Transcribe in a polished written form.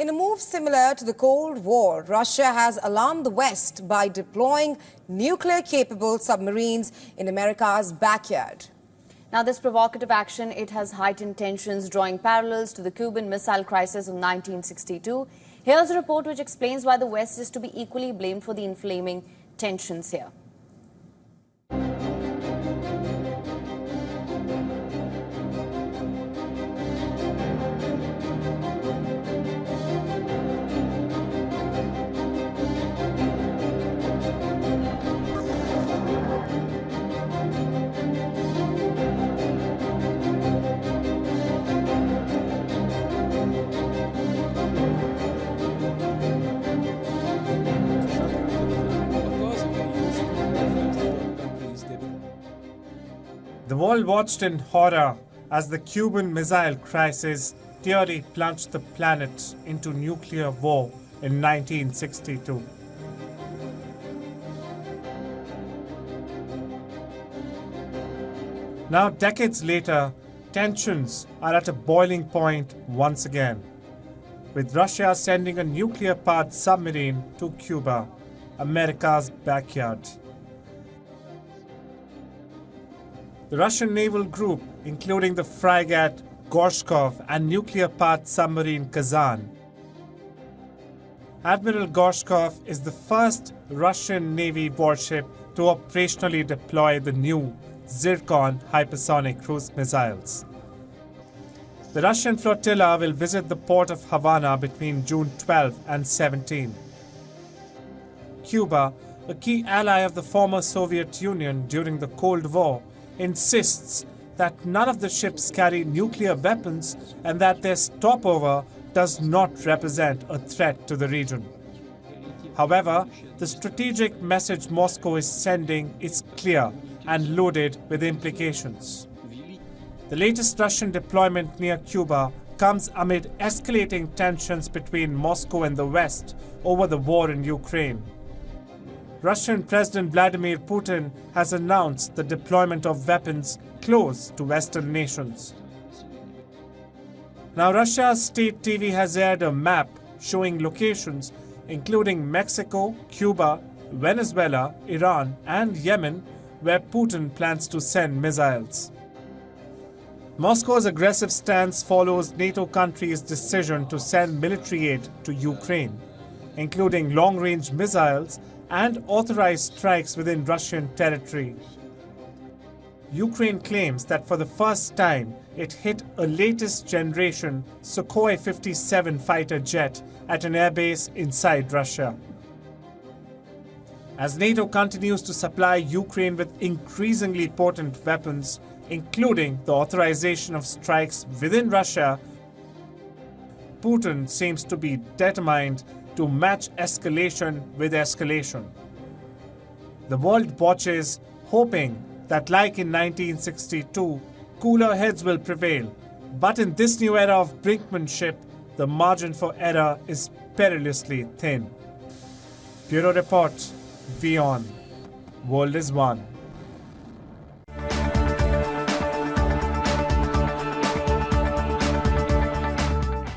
In a move similar to the Cold War, Russia has alarmed the West by deploying nuclear-capable submarines in America's backyard. Now, this provocative action, it has heightened tensions, drawing parallels to the Cuban Missile Crisis of 1962. Here's a report which explains why the West is to be equally blamed for the inflaming tensions here. The world watched in horror as the Cuban Missile Crisis theory plunged the planet into nuclear war in 1962. Now, decades later, tensions are at a boiling point once again, with Russia sending a nuclear-powered submarine to Cuba, America's backyard. The Russian naval group, including the frigate Gorshkov and nuclear-powered submarine Kazan. Admiral Gorshkov is the first Russian Navy warship to operationally deploy the new Zircon hypersonic cruise missiles. The Russian flotilla will visit the port of Havana between June 12 and 17. Cuba, a key ally of the former Soviet Union during the Cold War, insists that none of the ships carry nuclear weapons and that their stopover does not represent a threat to the region. However, the strategic message Moscow is sending is clear and loaded with implications. The latest Russian deployment near Cuba comes amid escalating tensions between Moscow and the West over the war in Ukraine. Russian President Vladimir Putin has announced the deployment of weapons close to Western nations. Now, Russia's state TV has aired a map showing locations including Mexico, Cuba, Venezuela, Iran, and Yemen, where Putin plans to send missiles. Moscow's aggressive stance follows NATO countries' decision to send military aid to Ukraine, including long-range missiles and authorized strikes within Russian territory. Ukraine claims that for the first time it hit a latest generation Sukhoi 57 fighter jet at an airbase inside Russia. As NATO continues to supply Ukraine with increasingly potent weapons, including the authorization of strikes within Russia, Putin seems to be determined to match escalation with escalation. The world watches, hoping that, like in 1962, cooler heads will prevail. But in this new era of brinkmanship, the margin for error is perilously thin. Bureau Report, WION. World is One.